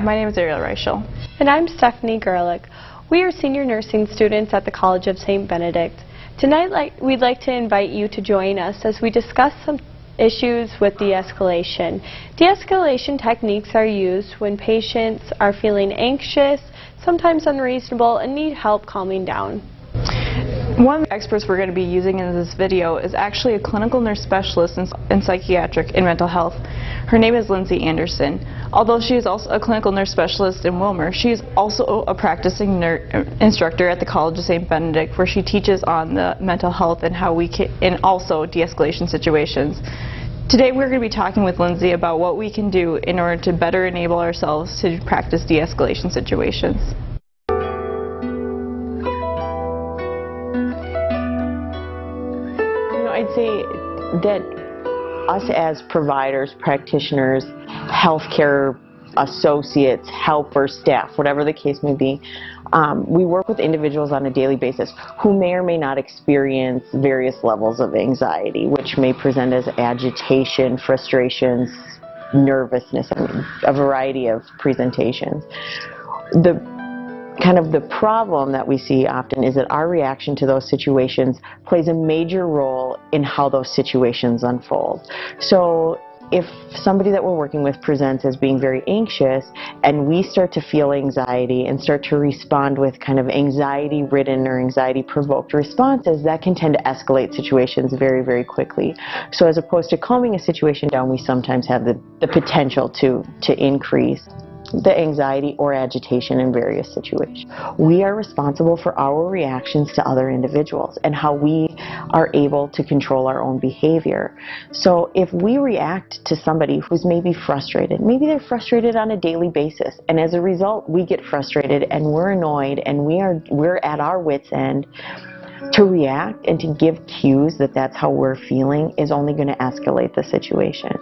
My name is Ariel Reichel. And I'm Stephanie Gerlich. We are senior nursing students at the College of St. Benedict. Tonight we'd like to invite you to join us as we discuss some issues with de-escalation. De-escalation techniques are used when patients are feeling anxious, sometimes unreasonable, and need help calming down. One of the experts we're going to be using in this video is actually a clinical nurse specialist in psychiatric and mental health. Her name is Lindsay Anderson. Although she is also a clinical nurse specialist in Wilmer, she is also a practicing instructor at the College of St. Benedict, where she teaches on the mental health and how we can, and also de-escalation situations. Today we're going to be talking with Lindsay about what we can do in order to better enable ourselves to practice de-escalation situations. I'd say that us as providers, practitioners, healthcare associates, helpers, staff, whatever the case may be, we work with individuals on a daily basis who may or may not experience various levels of anxiety, which may present as agitation, frustrations, nervousness, a variety of presentations. The problem that we see often is that our reaction to those situations plays a major role in how those situations unfold. So if somebody that we're working with presents as being very anxious and we start to feel anxiety and start to respond with kind of anxiety-ridden or anxiety-provoked responses, that can tend to escalate situations very, very quickly. So as opposed to calming a situation down, we sometimes have the potential to increase the anxiety or agitation in various situations. We are responsible for our reactions to other individuals and how we are able to control our own behavior. So if we react to somebody who's maybe frustrated, maybe they're frustrated on a daily basis, and as a result we get frustrated and we're annoyed and we're at our wits' end, to react and to give cues that that's how we're feeling is only going to escalate the situation.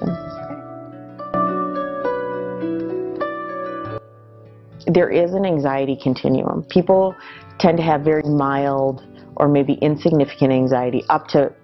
There is an anxiety continuum. People tend to have very mild or maybe insignificant anxiety up to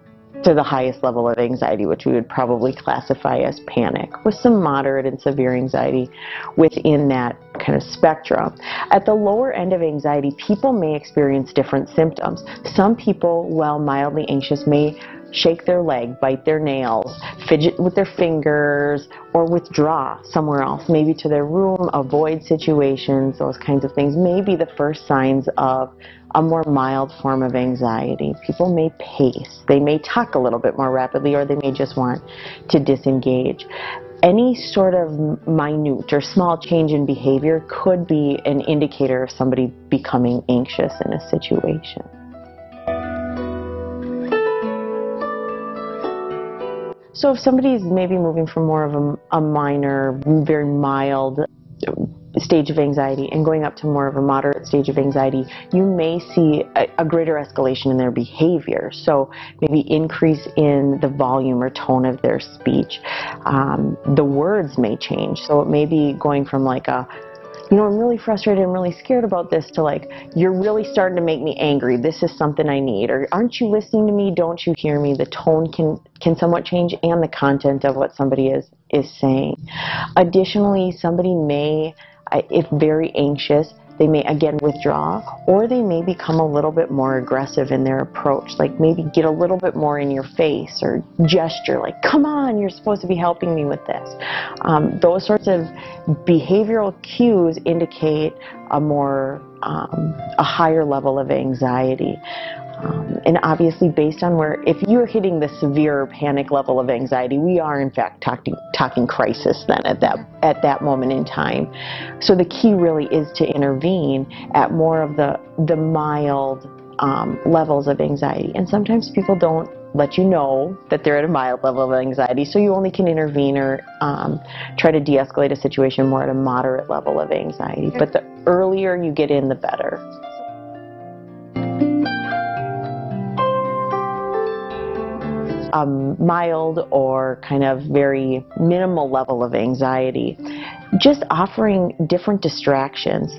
the highest level of anxiety, which we would probably classify as panic, with some moderate and severe anxiety within that kind of spectrum. At the lower end of anxiety, people may experience different symptoms. Some people, while mildly anxious, may shake their leg, bite their nails, fidget with their fingers, or withdraw somewhere else, maybe to their room, avoid situations, those kinds of things may be the first signs of a more mild form of anxiety. People may pace, they may talk a little bit more rapidly, or they may just want to disengage. Any sort of minute or small change in behavior could be an indicator of somebody becoming anxious in a situation. So if somebody is maybe moving from more of a minor, very mild stage of anxiety and going up to more of a moderate stage of anxiety, you may see a greater escalation in their behavior. So maybe increase in the volume or tone of their speech. The words may change. So it may be going from like I'm really frustrated, I'm really scared about this, to like, you're really starting to make me angry, this is something I need, or aren't you listening to me, don't you hear me? The tone can somewhat change, and the content of what somebody is saying. Additionally, somebody may, if very anxious, they may again withdraw, or they may become a little bit more aggressive in their approach, like maybe get a little bit more in your face or gesture like, come on, you're supposed to be helping me with this. Those sorts of behavioral cues indicate a higher level of anxiety. And obviously based on if you're hitting the severe panic level of anxiety, we are in fact talking crisis then at that moment in time. So the key really is to intervene at more of the mild levels of anxiety. And sometimes people don't let you know that they're at a mild level of anxiety, so you only can intervene or try to de-escalate a situation more at a moderate level of anxiety. But the earlier you get in, the better. Mild or kind of very minimal level of anxiety, just offering different distractions.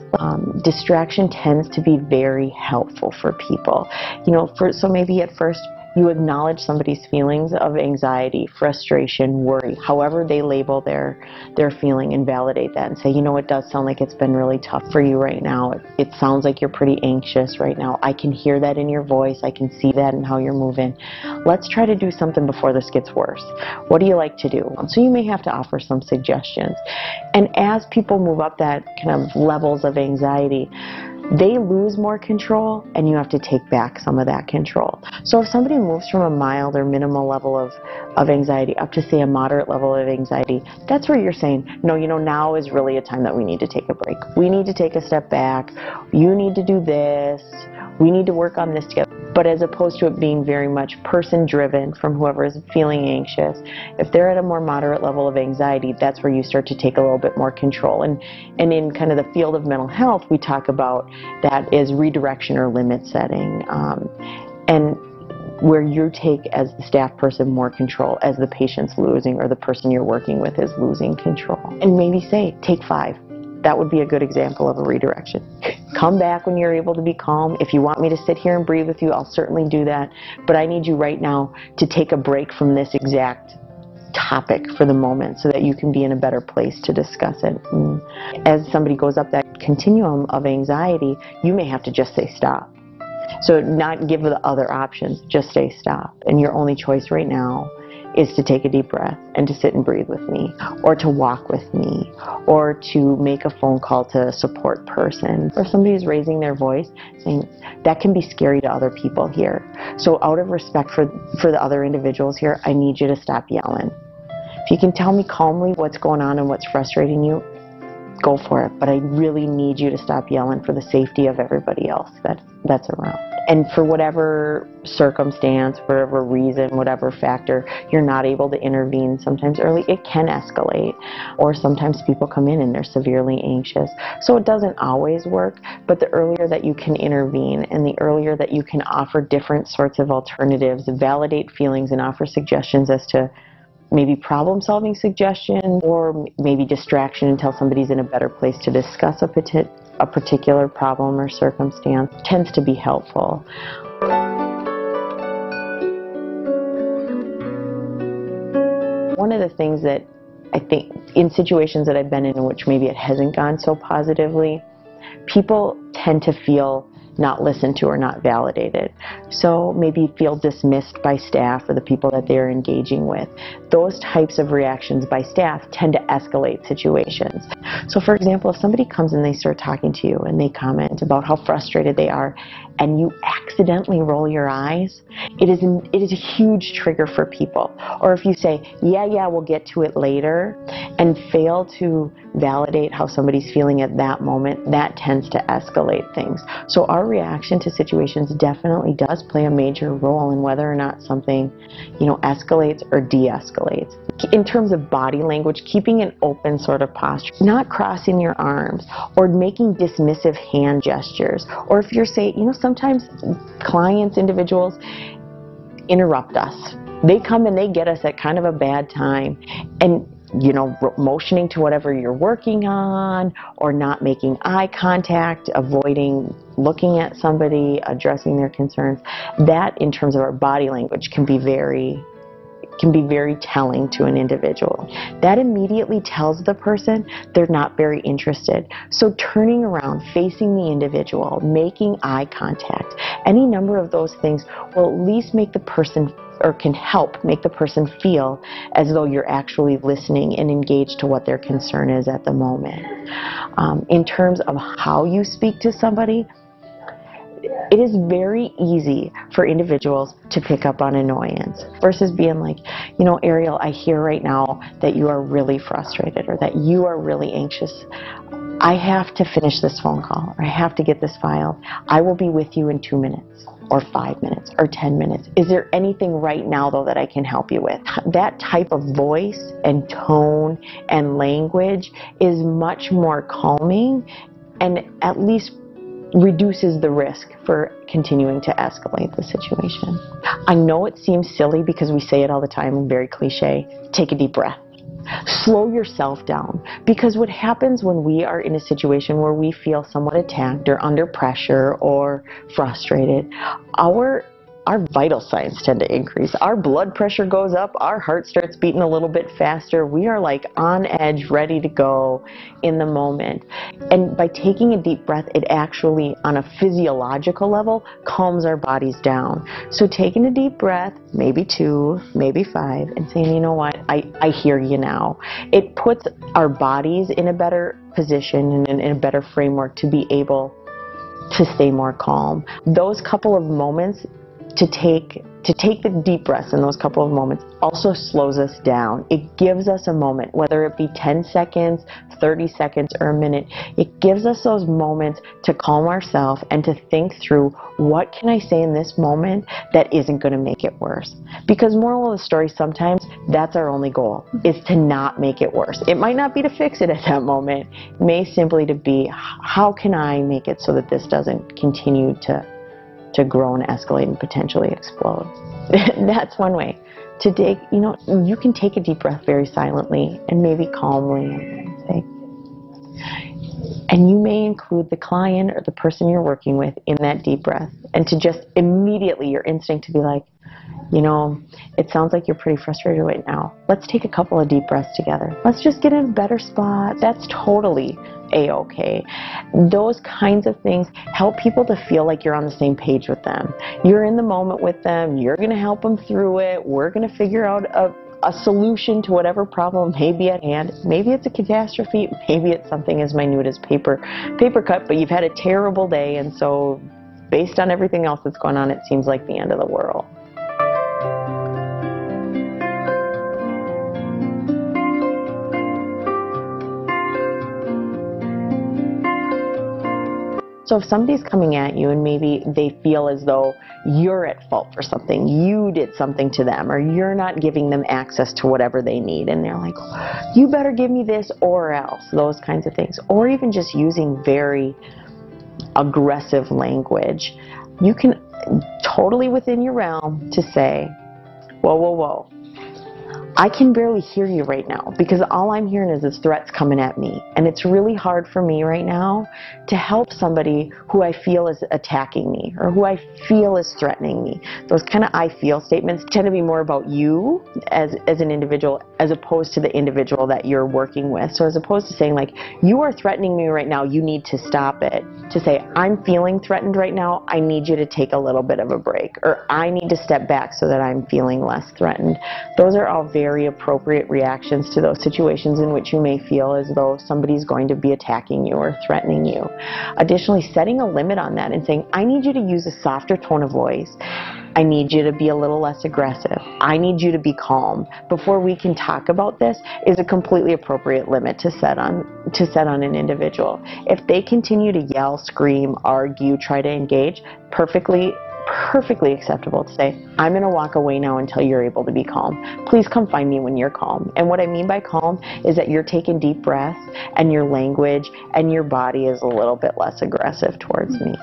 Distraction tends to be very helpful for people. So maybe at first You acknowledge somebody's feelings of anxiety, frustration, worry, however they label their feeling, and validate that and say, you know, it does sound like it's been really tough for you right now. It sounds like you're pretty anxious right now. I can hear that in your voice. I can see that in how you're moving. Let's try to do something before this gets worse. What do you like to do? So you may have to offer some suggestions. And as people move up that kind of levels of anxiety, they lose more control, and you have to take back some of that control. So if somebody moves from a mild or minimal level of anxiety up to, say, a moderate level of anxiety, that's where you're saying, no, you know, now is really a time that we need to take a break. We need to take a step back. You need to do this. We need to work on this together. But as opposed to it being very much person-driven from whoever is feeling anxious, if they're at a more moderate level of anxiety, that's where you start to take a little bit more control. And in kind of the field of mental health, we talk about that as redirection or limit setting, and where you take, as the staff person, more control as the patient's losing or the person you're working with is losing control. And maybe say, take 5. That would be a good example of a redirection. Come back when you're able to be calm. If you want me to sit here and breathe with you, I'll certainly do that. But I need you right now to take a break from this exact topic for the moment so that you can be in a better place to discuss it. And as somebody goes up that continuum of anxiety, you may have to just say stop. So not give the other options, just say stop. And your only choice right now is to take a deep breath and to sit and breathe with me, or to walk with me, or to make a phone call to a support person. Or somebody is raising their voice, saying, that can be scary to other people here. So out of respect for the other individuals here, I need you to stop yelling. If you can tell me calmly what's going on and what's frustrating you, go for it. But I really need you to stop yelling for the safety of everybody else that's around. And for whatever circumstance, whatever reason, whatever factor, you're not able to intervene sometimes early, it can escalate. Or sometimes people come in and they're severely anxious. So it doesn't always work, but the earlier that you can intervene and the earlier that you can offer different sorts of alternatives, validate feelings and offer suggestions as to maybe problem-solving suggestion or maybe distraction until somebody's in a better place to discuss a particular problem or circumstance, tends to be helpful. One of the things that I think in situations that I've been in which maybe it hasn't gone so positively, people tend to feel not listened to or not validated. So maybe feel dismissed by staff or the people that they're engaging with. Those types of reactions by staff tend to escalate situations. So for example, if somebody comes and they start talking to you and they comment about how frustrated they are and you accidentally roll your eyes, it is a huge trigger for people. Or if you say, yeah, we'll get to it later, and fail to validate how somebody's feeling at that moment, that tends to escalate things. So our reaction to situations definitely does play a major role in whether or not something, escalates or de-escalates. In terms of body language, keeping an open sort of posture, not crossing your arms or making dismissive hand gestures. Or if you're saying, sometimes clients, individuals interrupt us. They come and they get us at kind of a bad time, and motioning to whatever you're working on, or not making eye contact, avoiding looking at somebody, addressing their concerns. That, in terms of our body language, can be very telling to an individual. That immediately tells the person they're not very interested. So turning around, facing the individual, making eye contact, any number of those things will at least make the person, or can help make the person feel as though you're actually listening and engaged to what their concern is at the moment. In terms of how you speak to somebody, it is very easy for individuals to pick up on annoyance versus being like, Ariel, I hear right now that you are really frustrated or that you are really anxious. I have to finish this phone call, or I have to get this filed. I will be with you in 2 minutes or 5 minutes or 10 minutes. Is there anything right now, though, that I can help you with? That type of voice and tone and language is much more calming and at least reduces the risk for continuing to escalate the situation. I know it seems silly because we say it all the time, very cliche. Take a deep breath. Slow yourself down, because what happens when we are in a situation where we feel somewhat attacked or under pressure or frustrated, our our vital signs tend to increase. Our blood pressure goes up, our heart starts beating a little bit faster. We are like on edge, ready to go in the moment. And by taking a deep breath, it actually, on a physiological level, calms our bodies down. So taking a deep breath, maybe 2, maybe 5, and saying, you know what, I hear you now. It puts our bodies in a better position and in a better framework to be able to stay more calm. Those couple of moments to take the deep breaths in those couple of moments also slows us down. It gives us a moment, whether it be 10 seconds, 30 seconds, or a minute. It gives us those moments to calm ourselves and to think through, what can I say in this moment that isn't going to make it worse? Because moral of the story, sometimes that's our only goal, is to not make it worse. It might not be to fix it at that moment. It may simply to be, how can I make it so that this doesn't continue to grow and escalate and potentially explode. That's one way to take, you can take a deep breath very silently and maybe calmly and say, and you may include the client or the person you're working with in that deep breath, and to just immediately, your instinct to be like, it sounds like you're pretty frustrated right now. Let's take a couple of deep breaths together. Let's just get in a better spot. That's totally A-okay. Those kinds of things help people to feel like you're on the same page with them. You're in the moment with them. You're going to help them through it. We're going to figure out a solution to whatever problem may be at hand. Maybe it's a catastrophe. Maybe it's something as minute as paper cut, but you've had a terrible day, and so based on everything else that's going on, it seems like the end of the world. So if somebody's coming at you and maybe they feel as though you're at fault for something, you did something to them, or you're not giving them access to whatever they need, and they're like, you better give me this or else, those kinds of things, or even just using very aggressive language, you can totally within your realm to say, whoa, whoa, whoa. I can barely hear you right now because all I'm hearing is threats coming at me. And it's really hard for me right now to help somebody who I feel is attacking me or who I feel is threatening me. Those kind of I feel statements tend to be more about you as an individual as opposed to the individual that you're working with. So as opposed to saying like, you are threatening me right now, you need to stop it, to say, I'm feeling threatened right now, I need you to take a little bit of a break, or I need to step back so that I'm feeling less threatened. Those are all very appropriate reactions to those situations in which you may feel as though somebody's going to be attacking you or threatening you. Additionally, setting a limit on that and saying, I need you to use a softer tone of voice. I need you to be a little less aggressive. I need you to be calm. Before we can talk about this is a completely appropriate limit to set on an individual. If they continue to yell, scream, argue, try to engage, perfectly acceptable to say, I'm going to walk away now until you're able to be calm. Please come find me when you're calm. And what I mean by calm is that you're taking deep breaths and your language and your body is a little bit less aggressive towards me.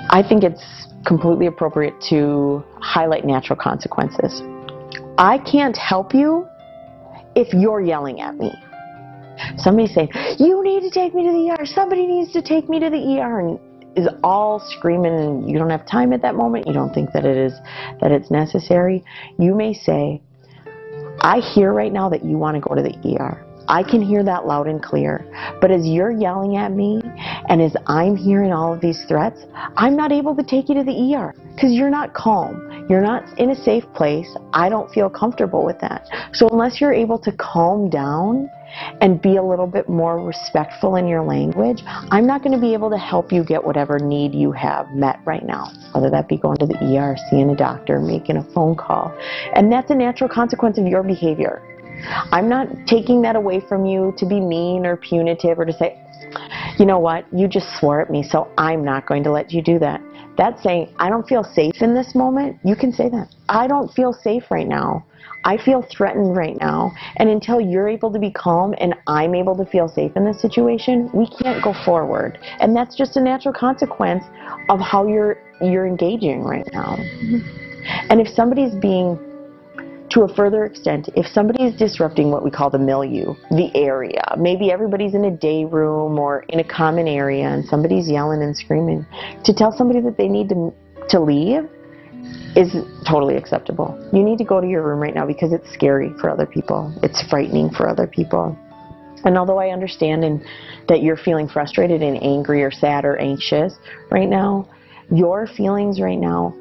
I think it's completely appropriate to highlight natural consequences. I can't help you if you're yelling at me. Somebody saying, you need to take me to the ER, somebody needs to take me to the ER, and is all screaming and you don't have time at that moment, you don't think that it's necessary. You may say, I hear right now that you want to go to the ER. I can hear that loud and clear, but as you're yelling at me and as I'm hearing all of these threats, I'm not able to take you to the ER because you're not calm. You're not in a safe place. I don't feel comfortable with that. So unless you're able to calm down and be a little bit more respectful in your language, I'm not going to be able to help you get whatever need you have met right now, whether that be going to the ER, seeing a doctor, making a phone call. And that's a natural consequence of your behavior. I'm not taking that away from you to be mean or punitive or to say, you know what, you just swore at me, so I'm not going to let you do that. That's saying, I don't feel safe in this moment. You can say that. I don't feel safe right now. I feel threatened right now. And until you're able to be calm and I'm able to feel safe in this situation, we can't go forward. And that's just a natural consequence of how you're engaging right now. Mm-hmm. And if somebody's being, To a further extent, if somebody is disrupting what we call the milieu, the area, maybe everybody's in a day room or in a common area and somebody's yelling and screaming, to tell somebody that they need to leave is totally acceptable. You need to go to your room right now because it's scary for other people. It's frightening for other people. And although I understand that you're feeling frustrated and angry or sad or anxious right now, your feelings right now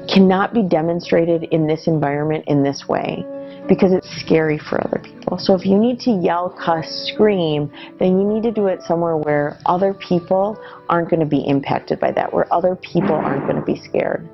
cannot be demonstrated in this environment in this way because it's scary for other people. So if you need to yell, cuss, scream, then you need to do it somewhere where other people aren't going to be impacted by that, where other people aren't going to be scared.